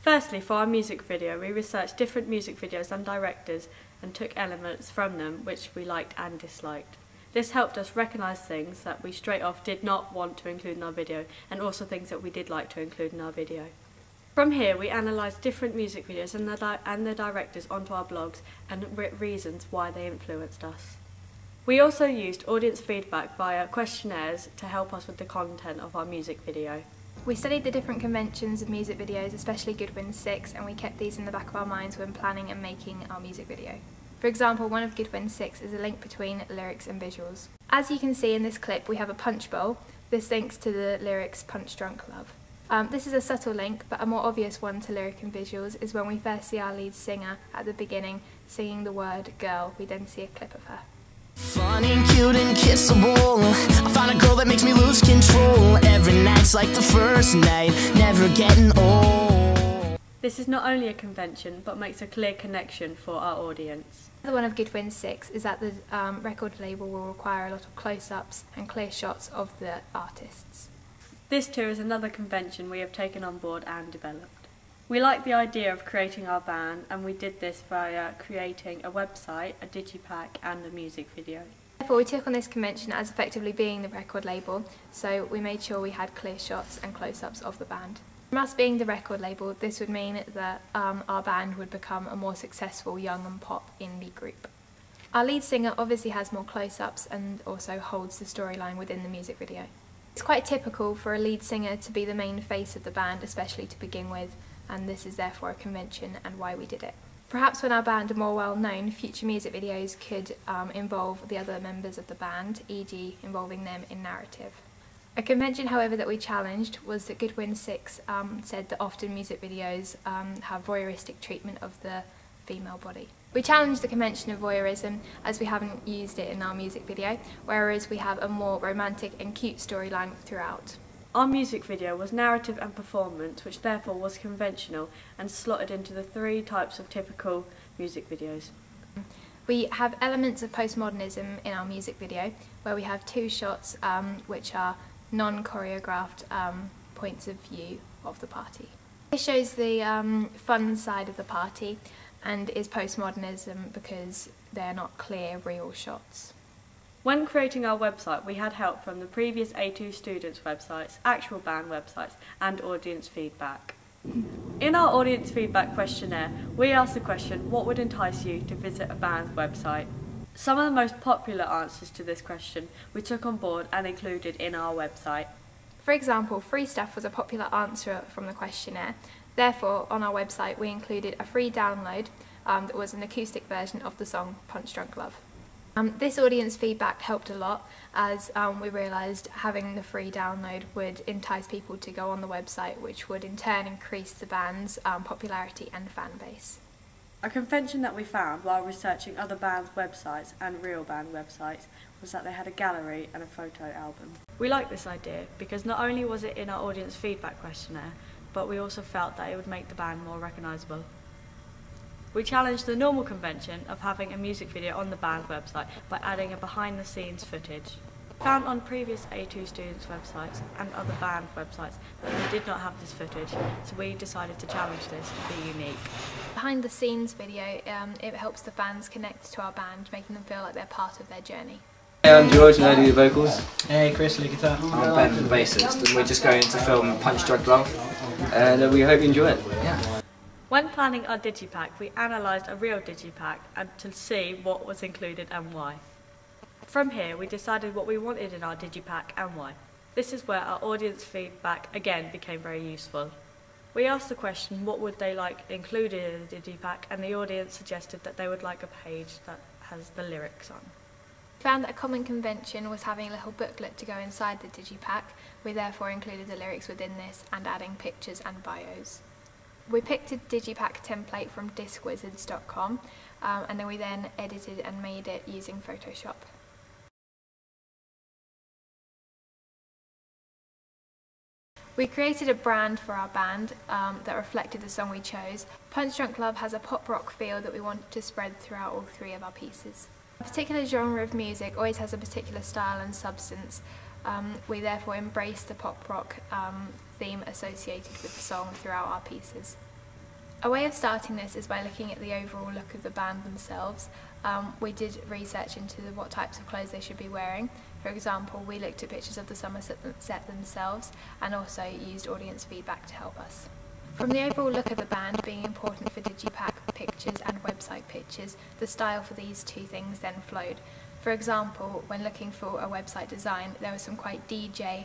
Firstly, for our music video, we researched different music videos and directors and took elements from them which we liked and disliked. This helped us recognise things that we straight off did not want to include in our video, and also things that we did like to include in our video. From here, we analysed different music videos and the directors onto our blogs and reasons why they influenced us. We also used audience feedback via questionnaires to help us with the content of our music video. We studied the different conventions of music videos, especially Goodwin's 6, and we kept these in the back of our minds when planning and making our music video. For example, one of Goodwin's 6 is a link between lyrics and visuals. As you can see in this clip, we have a punch bowl. This links to the lyrics Punch Drunk Love. This is a subtle link, but a more obvious one to lyric and visuals is when we first see our lead singer at the beginning singing the word girl. We then see a clip of her. Fun and cute and kissable, I found a girl that makes me lose control. Every night's like the first night, never getting old. This is not only a convention, but makes a clear connection for our audience. Another one of Goodwin's 6 is that the record label will require a lot of close-ups and clear shots of the artists. This too is another convention we have taken on board and developed. We like the idea of creating our band, and we did this via creating a website, a digipack and a music video. Therefore, we took on this convention as effectively being the record label, so we made sure we had clear shots and close-ups of the band. From us being the record label, this would mean that our band would become a more successful young and pop indie group. Our lead singer obviously has more close-ups and also holds the storyline within the music video. It's quite typical for a lead singer to be the main face of the band, especially to begin with, and this is therefore a convention and why we did it. Perhaps when our band are more well known, future music videos could involve the other members of the band, e.g. involving them in narrative. A convention, however, that we challenged was that Goodwin 6 said that often music videos have voyeuristic treatment of the female body. We challenged the convention of voyeurism as we haven't used it in our music video, whereas we have a more romantic and cute storyline throughout. Our music video was narrative and performance, which therefore was conventional and slotted into the 3 types of typical music videos. We have elements of postmodernism in our music video, where we have 2 shots which are non-choreographed points of view of the party. This shows the fun side of the party and is postmodernism because they're not clear, real shots. When creating our website, we had help from the previous A2 students' websites, actual band websites, and audience feedback. In our audience feedback questionnaire, we asked the question, what would entice you to visit a band's website? Some of the most popular answers to this question we took on board and included in our website. For example, free stuff was a popular answer from the questionnaire. Therefore, on our website we included a free download that was an acoustic version of the song Punch Drunk Love. This audience feedback helped a lot as we realised having the free download would entice people to go on the website, which would in turn increase the band's popularity and fan base. A convention that we found while researching other bands' websites and real band websites was that they had a gallery and a photo album. We liked this idea because not only was it in our audience feedback questionnaire, but we also felt that it would make the band more recognisable. We challenged the normal convention of having a music video on the band website by adding a behind-the-scenes footage. Found on previous A2 students' websites and other band websites that we did not have this footage, so we decided to challenge this to be unique. Behind the scenes video, it helps the fans connect to our band, making them feel like they're part of their journey. Hey, I'm George and I do the vocals. Hey, Chris, lead guitar. I'm Ben, the bassist, and we're just going to film Punch Drunk Love, and we hope you enjoy it. Yeah. When planning our digipack, we analysed a real digipack and to see what was included and why. From here, we decided what we wanted in our digipack and why. This is where our audience feedback again became very useful. We asked the question, what would they like included in a digipack, and the audience suggested that they would like a page that has the lyrics on. We found that a common convention was having a little booklet to go inside the digipack. We therefore included the lyrics within this and adding pictures and bios. We picked a digipack template from discwizards.com and then we edited and made it using Photoshop. We created a brand for our band that reflected the song we chose. Punch Drunk Love has a pop rock feel that we wanted to spread throughout all 3 of our pieces. A particular genre of music always has a particular style and substance. We therefore embrace the pop rock theme associated with the song throughout our pieces. A way of starting this is by looking at the overall look of the band themselves. We did research into what types of clothes they should be wearing. For example, we looked at pictures of the Somerset set themselves and also used audience feedback to help us. From the overall look of the band being important for digipack pictures and website pictures, the style for these two things then flowed. For example, when looking for a website design, there were some quite DJ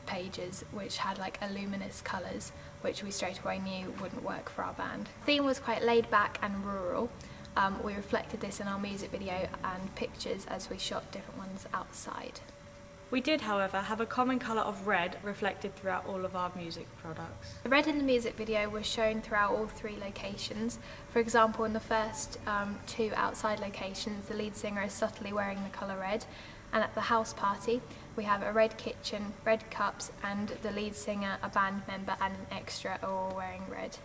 pages which had like a luminous colours, which we straight away knew wouldn't work for our band. The theme was quite laid back and rural. We reflected this in our music video and pictures as we shot different ones outside. We did, however, have a common colour of red reflected throughout all of our music products. The red in the music video was shown throughout all three locations. For example, in the first two outside locations, the lead singer is subtly wearing the colour red, and at the house party we have a red kitchen, red cups, and the lead singer, a band member and an extra are all wearing red.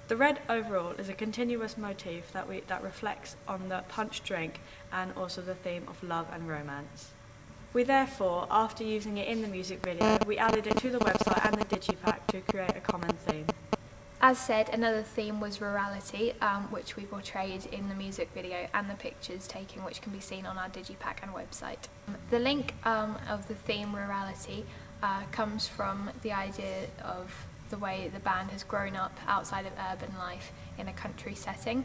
The red overall is a continuous motif that reflects on the punch drink and also the theme of love and romance. We therefore, after using it in the music video, we added it to the website and the digipack to create a common theme. As said, another theme was rurality, which we portrayed in the music video and the pictures taken, which can be seen on our digipack and website. The link of the theme rurality comes from the idea of the way the band has grown up outside of urban life in a country setting.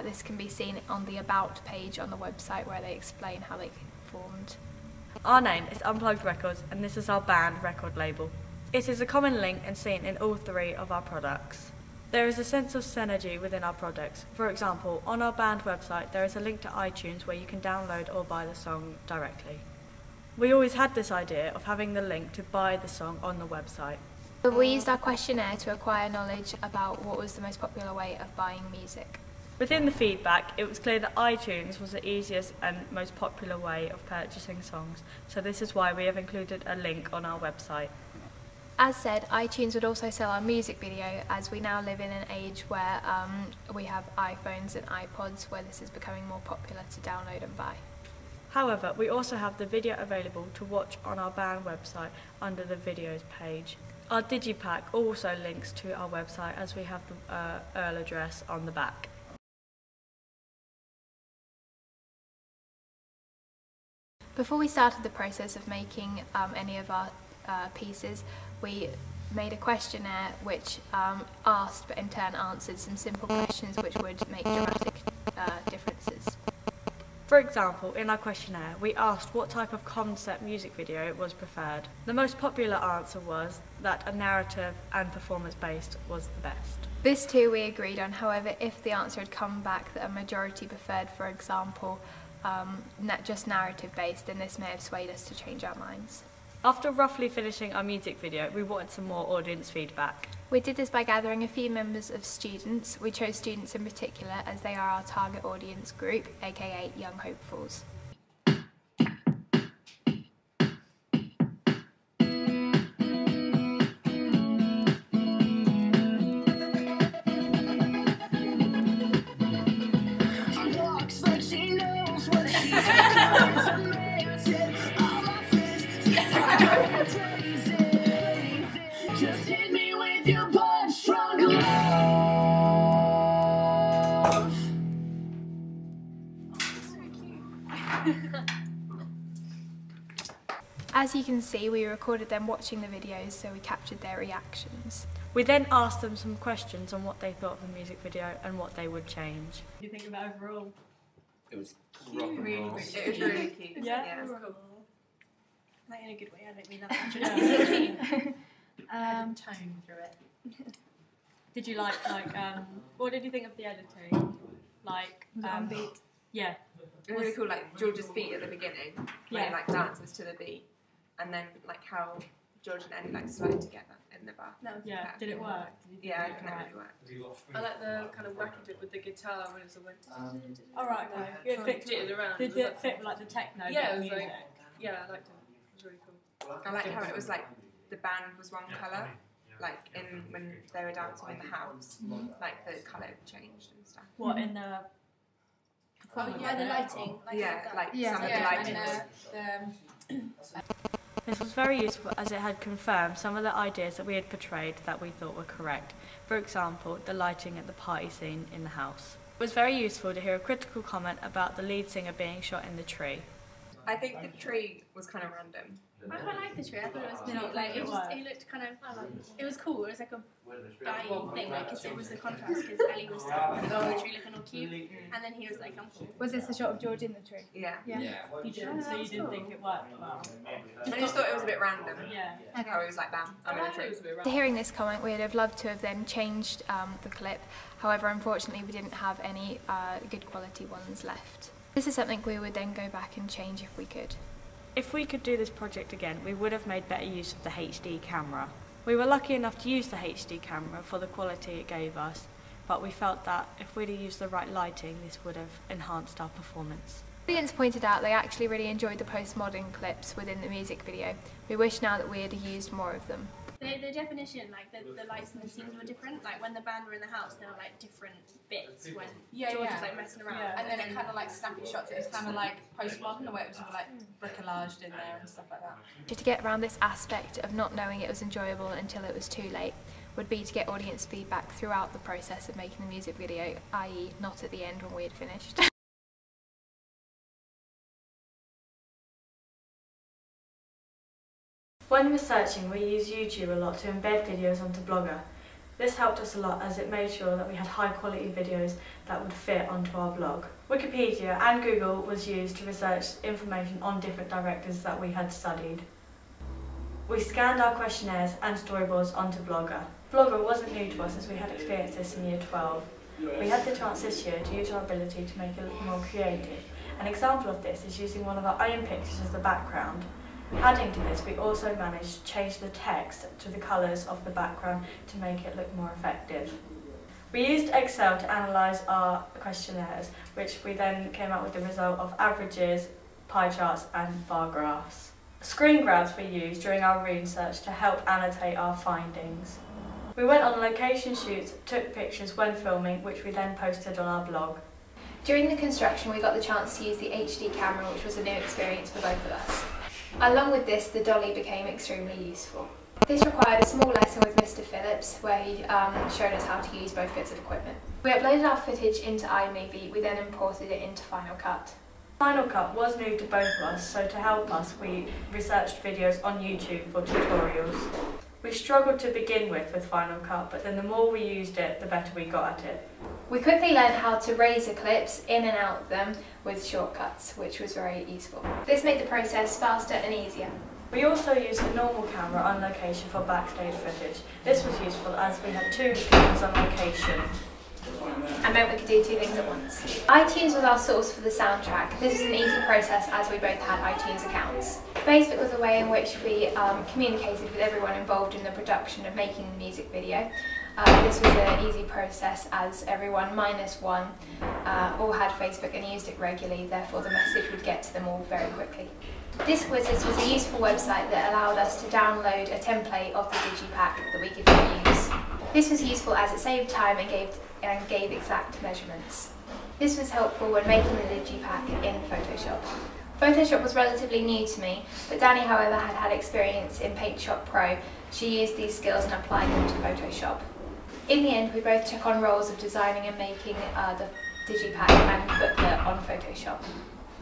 This can be seen on the About page on the website where they explain how they formed. Our name is Unplugged Records and this is our band record label. It is a common link and seen in all three of our products. There is a sense of synergy within our products. For example, on our band website there is a link to iTunes where you can download or buy the song directly. We always had this idea of having the link to buy the song on the website. We used our questionnaire to acquire knowledge about what was the most popular way of buying music. Within the feedback, it was clear that iTunes was the easiest and most popular way of purchasing songs, so this is why we have included a link on our website. As said, iTunes would also sell our music video, as we now live in an age where we have iPhones and iPods where this is becoming more popular to download and buy. However, we also have the video available to watch on our band website under the videos page. Our digipack also links to our website as we have the URL address on the back. Before we started the process of making any of our pieces, we made a questionnaire which asked but in turn answered some simple questions which would make dramatic differences. For example, in our questionnaire, we asked what type of concept music video was preferred. The most popular answer was that a narrative and performance-based was the best. This too we agreed on, however, if the answer had come back that a majority preferred, for example, just narrative-based, then this may have swayed us to change our minds. After roughly finishing our music video, we wanted some more audience feedback. We did this by gathering a few members of students. We chose students in particular as they are our target audience group, aka Young Hopefuls. Just hit me with your blood strong love. As you can see, we recorded them watching the videos, so we captured their reactions. We then asked them some questions on what they thought of the music video and what they would change. What do you think about overall? It was cute. Really, It was really cute. Yeah? It was cool. Like in a good way, I don't mean that. Tone through it. Did you like, what did you think of the editing? Like, beat. Yeah. It was really cool, like George's feet at the beginning, when he like dances to the beat, and then like how George and Ellie like slide together in the bath. Yeah, did it work? Yeah, I think that really worked. I like the kind of wacky bit with the guitar when it's a went. Alright, okay. It fit, around. did it fit like the techno Yeah, it was music? like, yeah, I liked it. It was really cool. I like how it was like the band was one colour, like in when they were dancing in the house, like the colour changed and stuff. What, in the... Oh yeah, the lighting. Yeah, like some of the lighting was... This was very useful as it had confirmed some of the ideas that we had portrayed that we thought were correct. For example, the lighting at the party scene in the house. It was very useful to hear a critical comment about the lead singer being shot in the tree. I think the tree was kind of random. I quite like the tree. I thought it was neat. Like it looked kind of. It was cool. It was like a dying thing. Like it was the contrast because Ellie was like in the tree looking all cute, and then he was like, "I'm cool." Was this the shot of George in the tree? Yeah. Yeah. You didn't, so you didn't think it worked well. I just thought it was a bit random. Yeah. How he was like, bam, I'm in a tree. To hearing this comment, we'd have loved to have then changed the clip. However, unfortunately, we didn't have any good quality ones left. This is something we would then go back and change if we could. If we could do this project again, we would have made better use of the HD camera. We were lucky enough to use the HD camera for the quality it gave us, but we felt that if we'd have used the right lighting, this would have enhanced our performance. The audience pointed out they actually really enjoyed the postmodern clips within the music video. We wish now that we had used more of them. The definition, like the lights and the scenes were different. Like when the band were in the house, there were like different bits when George was like messing around. Yeah. And then it kind of like snappy shots. It was kind of like postmodern, the way it was all like bricolaged in there and stuff like that. To get around this aspect of not knowing it was enjoyable until it was too late would be to get audience feedback throughout the process of making the music video, i.e. not at the end when we had finished. When researching, we used YouTube a lot to embed videos onto Blogger. This helped us a lot as it made sure that we had high quality videos that would fit onto our blog. Wikipedia and Google was used to research information on different directors that we had studied. We scanned our questionnaires and storyboards onto Blogger. Blogger wasn't new to us as we had experienced this in Year 12. We had the chance this year to use our ability to make it look more creative. An example of this is using one of our own pictures as the background. Adding to this, we also managed to change the text to the colours of the background to make it look more effective. We used Excel to analyse our questionnaires, which we then came out with the result of averages, pie charts and bar graphs. Screen grabs were used during our research to help annotate our findings. We went on location shoots, took pictures when filming, which we then posted on our blog. During the construction, we got the chance to use the HD camera, which was a new experience for both of us. Along with this, the dolly became extremely useful. This required a small lesson with Mr. Phillips, where he showed us how to use both bits of equipment. We uploaded our footage into iMovie, we then imported it into Final Cut. Final Cut was new to both of us, so to help us, we researched videos on YouTube for tutorials. We struggled to begin with Final Cut, but then the more we used it, the better we got at it. We quickly learned how to razor clips in and out of them with shortcuts, which was very useful. This made the process faster and easier. We also used a normal camera on location for backstage footage. This was useful as we had two cameras on location. And meant we could do two things at once. iTunes was our source for the soundtrack. This was an easy process as we both had iTunes accounts. Facebook was a way in which we communicated with everyone involved in the production of making the music video. This was an easy process as everyone minus one all had Facebook and used it regularly, therefore the message would get to them all very quickly. Disquizzes was a useful website that allowed us to download a template of the digipack that we could reuse. This was useful as it saved time and gave exact measurements. This was helpful when making the digipack in Photoshop. Photoshop was relatively new to me, but Danny, however, had experience in PaintShop Pro. She used these skills and applied them to Photoshop. In the end, we both took on roles of designing and making the digipack and booklet on Photoshop.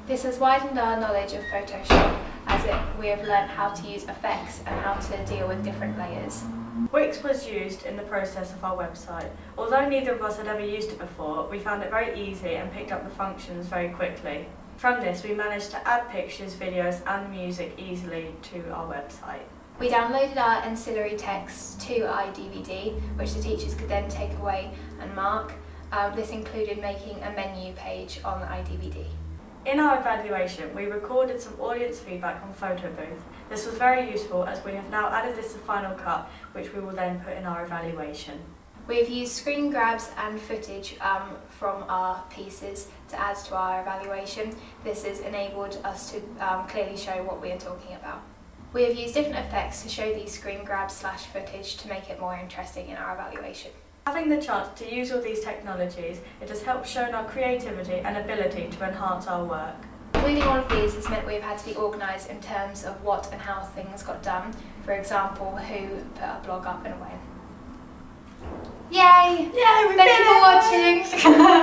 This has widened our knowledge of Photoshop as we have learned how to use effects and how to deal with different layers. Wix was used in the process of our website. Although neither of us had ever used it before, we found it very easy and picked up the functions very quickly. From this, we managed to add pictures, videos and music easily to our website. We downloaded our ancillary texts to iDVD, which the teachers could then take away and mark. This included making a menu page on the iDVD. In our evaluation, we recorded some audience feedback on Photo Booth. This was very useful as we have now added this to Final Cut, which we will then put in our evaluation. We have used screen grabs and footage from our pieces to add to our evaluation. This has enabled us to clearly show what we are talking about. We have used different effects to show these screen grabs / footage to make it more interesting in our evaluation. Having the chance to use all these technologies, it has helped shown our creativity and ability to enhance our work. Completing all of these has meant we've had to be organised in terms of what and how things got done. For example, who put a blog up and when. Yay! Yeah, we Thank you for watching!